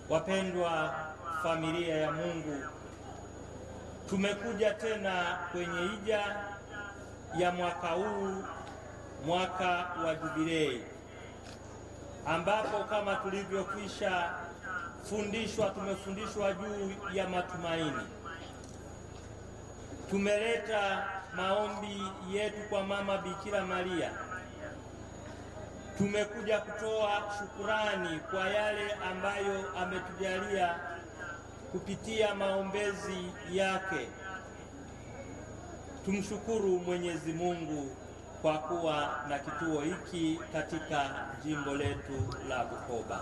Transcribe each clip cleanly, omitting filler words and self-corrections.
Wapendwa familia ya Mungu, tumekuja tena kwenye hija ya mwaka huu, mwaka wa Jubilei, ambapo kama tulivyokwisha tumefundishwa juu ya matumaini. Tumeleta maombi yetu kwa Mama Bikira Maria. Tumekuja kutoa shukurani kwa yale ambayo ametujalia kupitia maombezi yake. Tumshukuru Mwenyezi Mungu kwa kuwa na kituo hiki katika jimbo letu la Bukoba.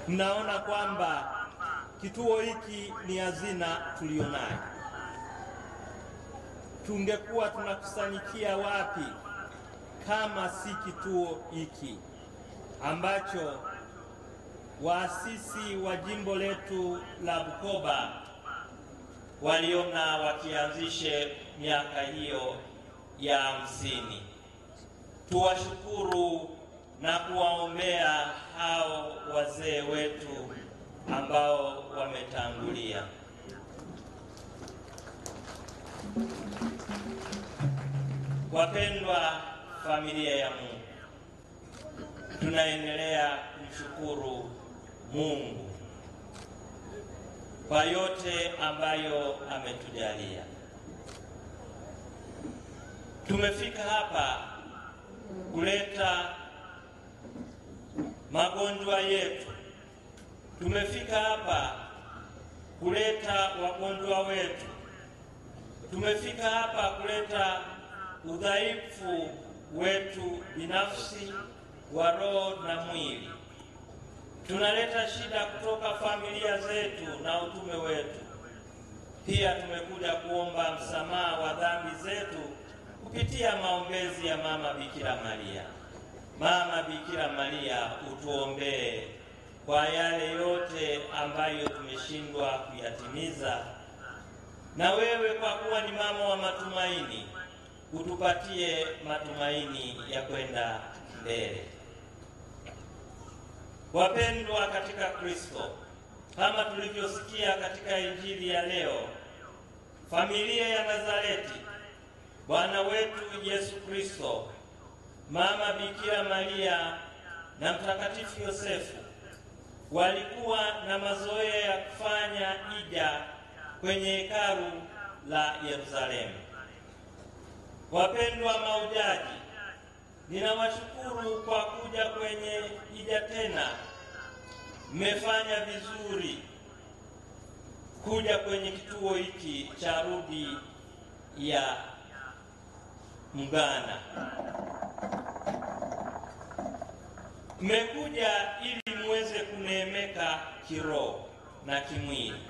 Mnaona kwamba kituo hiki ni hazina tulionayo. Tungekuwa tunakusanyikia wapi kama si kituo hiki ambacho waasisi wa jimbo letu la Bukoba waliona wakianzishe miaka hiyo ya 50. Tuwashukuru na kuwaombea hao wazee wetu ambao wametangulia. Wapendwa familia ya Mungu, tunaendelea kumshukuru Mungu kwa yote ambayo ametujalia. Tumefika hapa kuleta magonjwa yetu. Tumefika hapa kuleta wagonjwa wetu. Tumefika hapa kuleta udhaifu wetu binafsi wa roho na mwili. Tunaleta shida kutoka familia zetu na utume wetu. Pia tumekuja kuomba msamaha wa dhambi zetu kupitia maombezi ya Mama Bikira Maria. Mama Bikira Maria, utuombee kwa yale yote ambayo tumeshindwa kuyatimiza, na wewe kwa kuwa ni mama wa matumaini, utupatie matumaini ya kwenda mbele. Wapendwa katika Kristo, kama tulivyosikia katika Injili ya leo, familia ya Nazareti, Bwana wetu Yesu Kristo, Mama Bikira Maria na Mtakatifu Yosefu walikuwa na mazoea ya kufanya hija kwenye hekalu la Yerusalemu. Wapendwa mahujaji, ninawashukuru kwa kuja kwenye hija tena. Mmefanya vizuri kuja kwenye kituo hiki cha Rudi ya Mgana. Mmekuja ili muweze kuneemeka kiroho na kimwili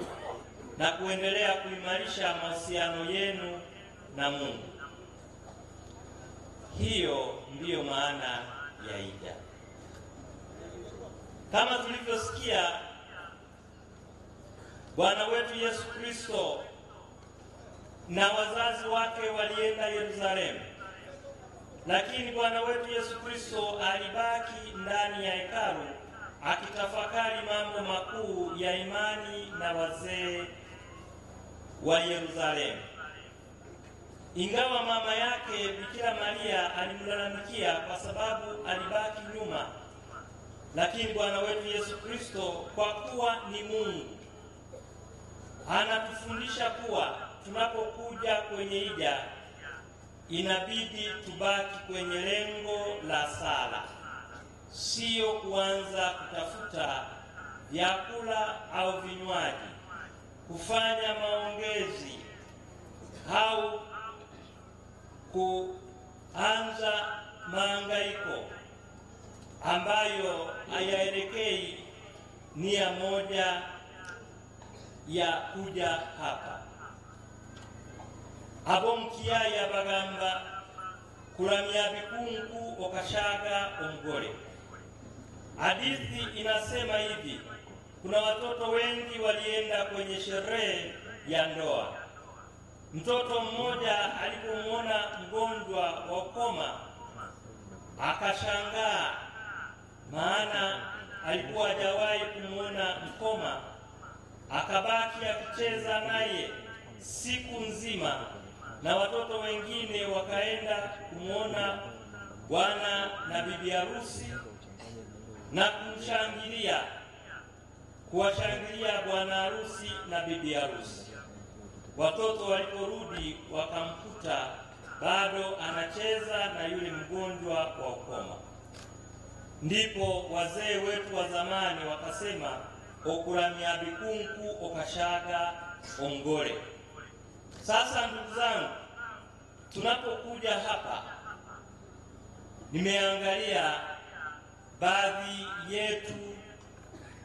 na kuendelea kuimarisha mahusiano yenu na Mungu. Hiyo ndiyo maana ya hija. Kama tulivyosikia, Bwana wetu Yesu Kristo na wazazi wake walienda Yerusalemu, lakini Bwana wetu Yesu Kristo alibaki ndani ya hekalu akitafakari mambo makuu ya imani na wazee wa Yerusalemu. Ingawa mama yake Bikira Maria alimlalamikia kwa sababu alibaki nyuma, lakini Bwana wetu Yesu Kristo kwa kuwa ni Mungu anatufundisha kuwa tunapokuja kwenye hija inabidi tubaki kwenye lengo la sala, sio kuanza kutafuta vyakula au vinywaji, kufanya maongezi au kuanza mahangaiko ambayo hayaelekei nia moja ya kuja hapa. Abo mkiaya bagamba kuramya bikungu okashaga omugole. Hadithi inasema hivi: kuna watoto wengi walienda kwenye sherehe ya ndoa. Mtoto mmoja alipomwona mgonjwa wa ukoma akashangaa, maana alikuwa hajawahi kumwona mkoma. Akabaki akicheza naye siku nzima, na watoto wengine wakaenda kumwona bwana na bibi harusi na kuwashangilia bwana harusi na bibi harusi. Watoto waliporudi wakamkuta bado anacheza na yule mgonjwa wa ukoma. Ndipo wazee wetu wa zamani wakasema, okuramya bikunku okashaga ongole. Sasa ndugu zangu, tunapokuja hapa, nimeangalia baadhi yetu,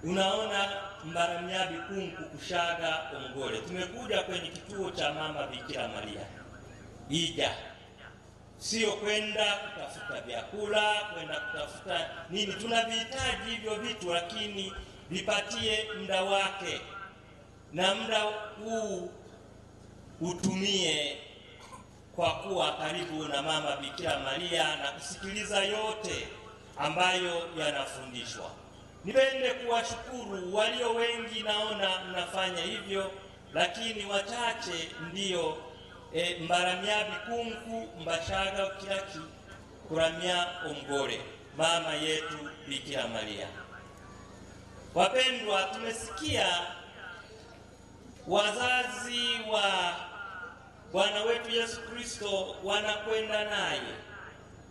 unaona mbaramya bikunku kushaga ongole. Tumekuja kwenye kituo cha Mama Bikira Maria Ija, sio kwenda kutafuta vyakula, kwenda kutafuta nini. Tunavihitaji hivyo vitu, lakini vipatie muda wake, na muda huu utumie kwa kuwa karibu na Mama Bikira Maria na kusikiliza yote ambayo yanafundishwa. Nipende kuwashukuru walio wengi, naona mnafanya hivyo, lakini wachache ndio mbaramya bikunku mbashaga kiraki kuramya ongole mama yetu Bikira Maria. Wapendwa, tumesikia wazazi wa Bwana wetu Yesu Kristo wanakwenda naye,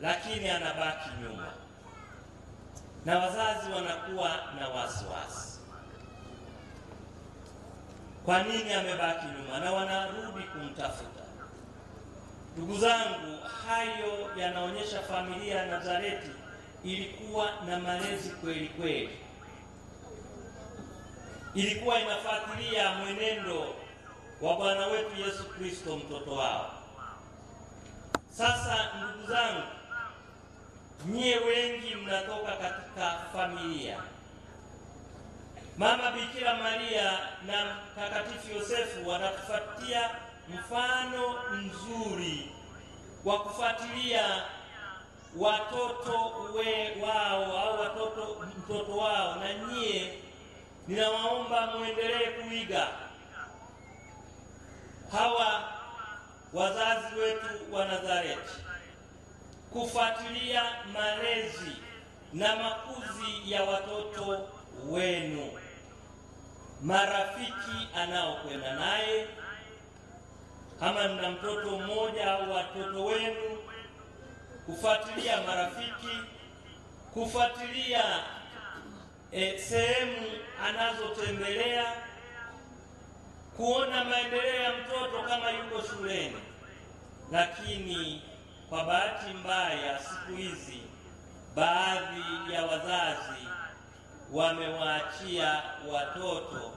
lakini anabaki nyuma, na wazazi wanakuwa na wasiwasi. Kwa nini amebaki nyuma? Na wanarudi kumtafuta. Ndugu zangu, hayo yanaonyesha familia ya Nazareti ilikuwa na malezi kweli kweli, ilikuwa inafuatilia mwenendo wa Bwana wetu Yesu Kristo mtoto wao. Sasa ndugu zangu, nyie wengi mnatoka katika familia. Mama Bikira Maria na Mtakatifu Yosefu wanatufuatia mfano mzuri wa kufuatilia watoto wao au mtoto wao, na nyie ninawaomba muendelee kuiga hawa wazazi wetu wa Nazareti, kufuatilia malezi na makuzi ya watoto wenu, marafiki anaokwenda naye. Kama mna mtoto mmoja au watoto wenu, kufuatilia marafiki, kufuatilia sehemu anazotembelea, kuona maendeleo ya mtoto kama yuko shuleni. Lakini kwa bahati mbaya, siku hizi baadhi ya wazazi wamewaachia watoto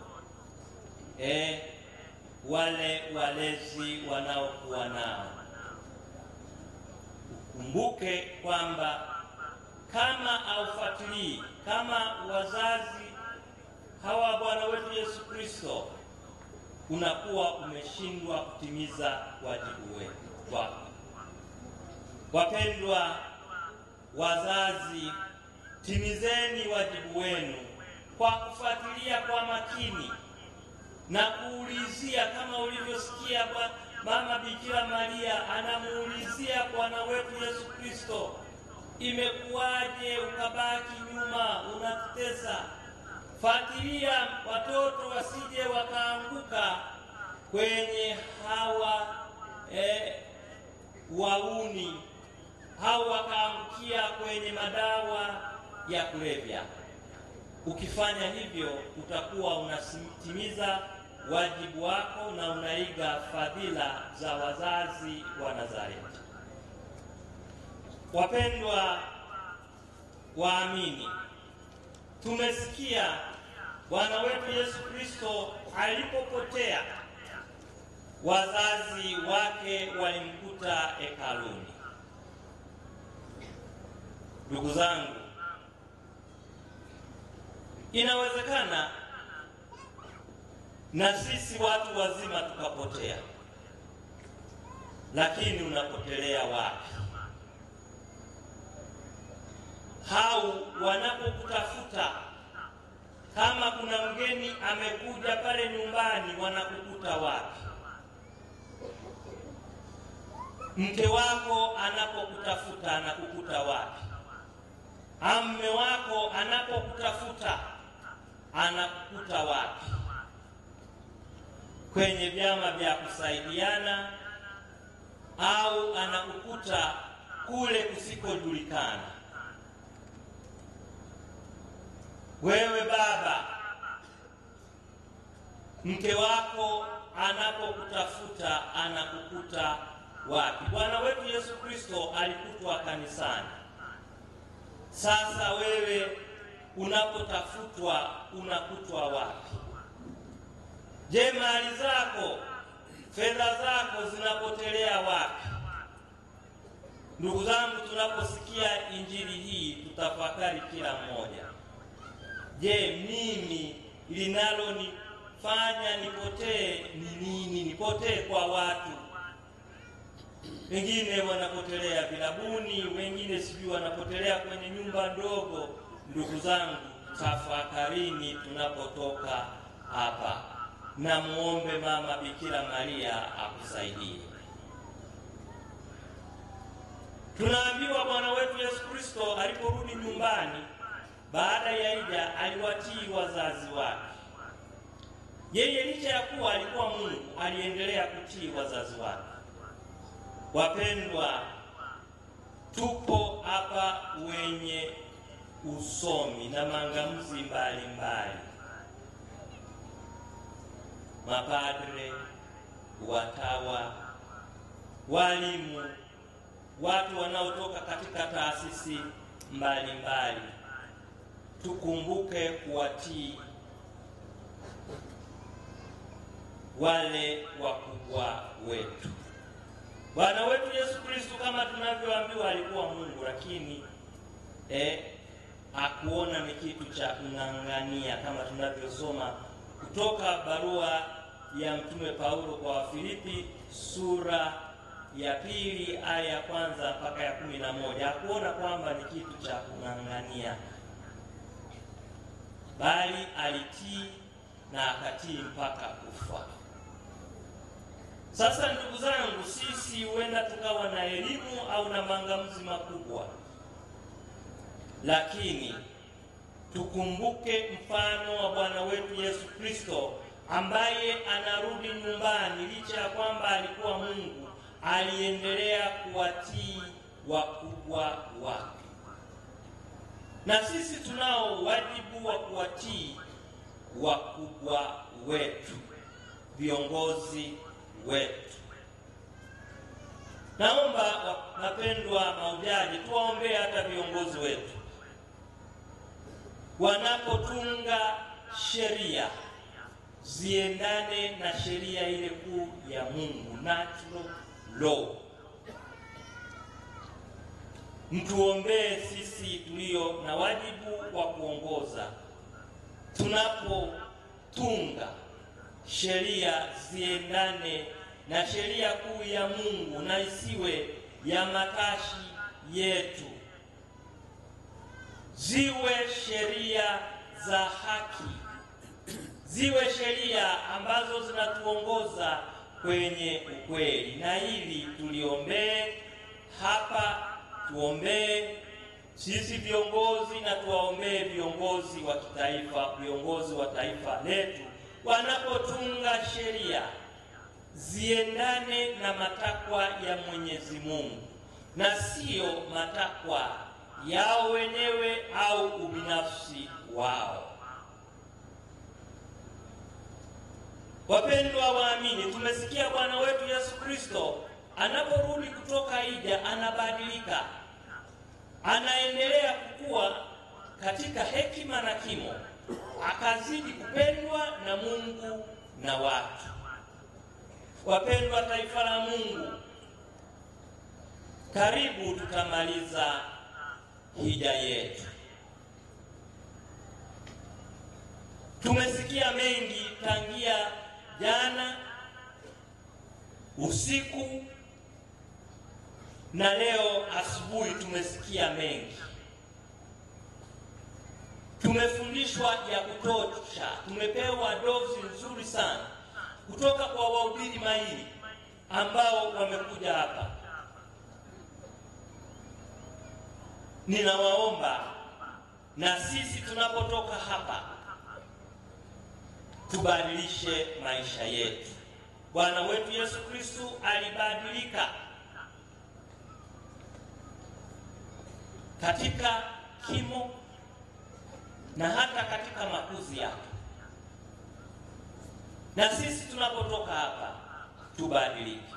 wale walezi wanaokuwa nao. Ukumbuke kwamba kama haufuatilii, kama wazazi hawa Bwana wetu Yesu Kristo, unakuwa umeshindwa kutimiza wajibu wako. Wapendwa wazazi, timizeni wajibu wenu kwa kufuatilia kwa makini na kuulizia, kama ulivyosikia Mama Bikira Maria anamuulizia Bwana wetu Yesu Kristo, imekuwaje ukabaki nyuma, unatutesa? Fuatilia watoto wasije wakaanguka kwenye hawa wauni, au wakaangukia kwenye madawa ya kulevya. Ukifanya hivyo, utakuwa unatimiza wajibu wako na unaiga fadhila za wazazi wa Nazareti. Wapendwa waamini, tumesikia Bwana wetu Yesu Kristo alipopotea, wazazi wake walimkuta hekaluni. Ndugu zangu, inawezekana na sisi watu wazima tukapotea, lakini unapotelea wapi? au wanapokutafuta. Kama kuna mgeni amekuja pale nyumbani, wanakukuta wapi? Mke wako anapokutafuta anakukuta wapi? Mume wako anapokutafuta anakukuta wapi? Kwenye vyama vya kusaidiana au anakukuta kule kusikojulikana? Wewe baba, mke wako anapokutafuta anakukuta wapi? Bwana wetu Yesu Kristo alikutwa kanisani. Sasa wewe unapotafutwa unakutwa wapi? Je, mali zako, fedha zako zinapotelea wapi? Ndugu zangu, tunaposikia injili hii tutafakari kila mmoja. Je, mimi linalonifanya nipotee ni nini? Nipotee kwa watu? Wengine wanapotelea vilabuni, wengine sijui wanapotelea kwenye nyumba ndogo. Ndugu zangu, tafakarini tunapotoka hapa, na muombe Mama Bikira Maria akusaidie. Tunaambiwa Bwana wetu Yesu Kristo aliporudi nyumbani baada ya hija aliwatii wazazi wake. Yeye licha ya kuwa alikuwa Mungu aliendelea kutii wazazi wake. Wapendwa, tupo hapa wenye usomi na mangamuzi mbalimbali, mapadre, watawa, walimu, watu wanaotoka katika taasisi mbalimbali. Tukumbuke kuwatii wale wakubwa wetu. Bwana wetu Yesu Kristo, kama tunavyoambiwa, alikuwa Mungu, lakini hakuona ni kitu cha kung'ang'ania, kama tunavyosoma kutoka barua ya Mtume Paulo kwa Wafilipi sura ya 2 aya ya 1 mpaka ya 11. Hakuona kwamba ni kitu cha kung'ang'ania, bali alitii na akatii mpaka kufa. Sasa ndugu zangu, sisi huenda tukawa na elimu au na mangamuzi makubwa, lakini tukumbuke mfano wa Bwana wetu Yesu Kristo ambaye anarudi nyumbani. Licha ya kwamba alikuwa Mungu, aliendelea kuwatii wakubwa wake. Na sisi tunao wajibu wa kuwatii wakubwa wetu, viongozi wetu. Naomba wapendwa mahujaji, tuwaombee hata viongozi wetu wanapotunga sheria, ziendane na sheria ile kuu ya Mungu, natural law. Mtuombee sisi tulio na wajibu wa kuongoza, tunapotunga sheria ziendane na sheria kuu ya Mungu na isiwe ya matashi yetu. Ziwe sheria za haki, ziwe sheria ambazo zinatuongoza kwenye ukweli. Na hili tuliombee hapa, tuombee sisi viongozi na tuwaombee viongozi wa kitaifa, viongozi wa taifa letu, wanapotunga sheria ziendane na matakwa ya Mwenyezi Mungu na sio matakwa yao wenyewe au ubinafsi wao. Wapendwa waamini, tumesikia Bwana wetu Yesu Kristo anaporudi kutoka hija anabadilika, anaendelea kukua katika hekima na kimo, akazidi kupendwa na Mungu na watu. Wapendwa taifa la Mungu, karibu tutamaliza hija yetu. Tumesikia mengi tangia jana usiku na leo asubuhi, tumesikia mengi. tumefundishwa ya kutosha, tumepewa dozi nzuri sana kutoka kwa wahubiri mahiri ambao wamekuja hapa. Ninawaomba na sisi tunapotoka hapa tubadilishe maisha yetu. Bwana wetu Yesu Kristo alibadilika katika kimo na hata katika makuzi yake, na sisi tunapotoka hapa tubadilike.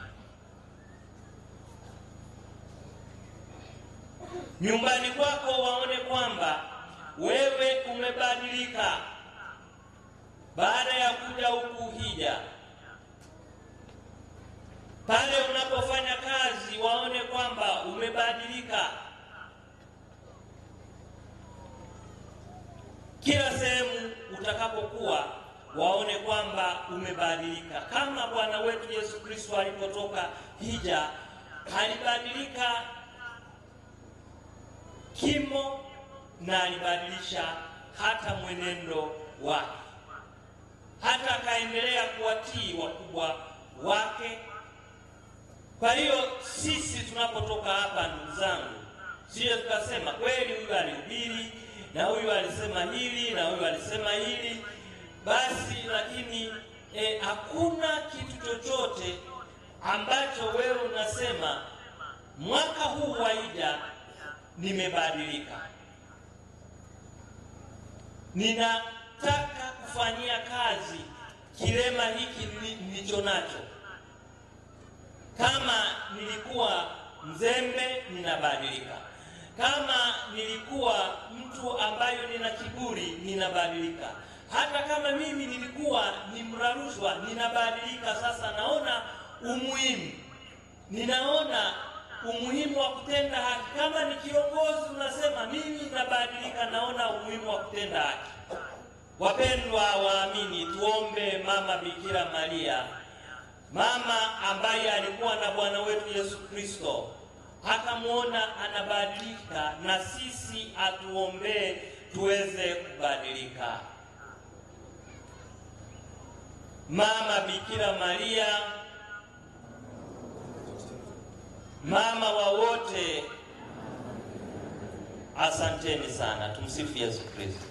Nyumbani kwako waone kwamba wewe umebadilika baada ya kuja huku hija. Pale unapofanya kazi waone kwamba umebadilika. Kila sehemu utakapokuwa waone kwamba umebadilika, kama Bwana wetu Yesu Kristo alipotoka hija alibadilika kimo na alibadilisha hata mwenendo wake, hata akaendelea kuwatii wakubwa wake. Kwa hiyo sisi tunapotoka hapa, ndugu zangu, sio tukasema kweli huyu alihubiri na huyu alisema hili na huyu alisema hili basi, lakini hakuna kitu chochote ambacho wewe unasema mwaka huu wa hija nimebadilika, ninataka kufanyia kazi kilema hiki nilicho nacho. Kama nilikuwa mzembe ninabadilika, kama nilikuwa mtu ambayo nina kiburi ninabadilika, hata kama mimi nilikuwa ni mrarushwa ninabadilika. Sasa naona umuhimu wa kutenda haki. Kama ni kiongozi unasema mimi nabadilika, naona umuhimu wa kutenda haki. Wapendwa waamini, tuombe Mama Bikira Maria, mama ambaye alikuwa na Bwana wetu Yesu Kristo, akamwona anabadilika, na sisi atuombee tuweze kubadilika. Mama Bikira Maria, mama wa wote, asanteni sana. Tumsifu Yesu Kristo.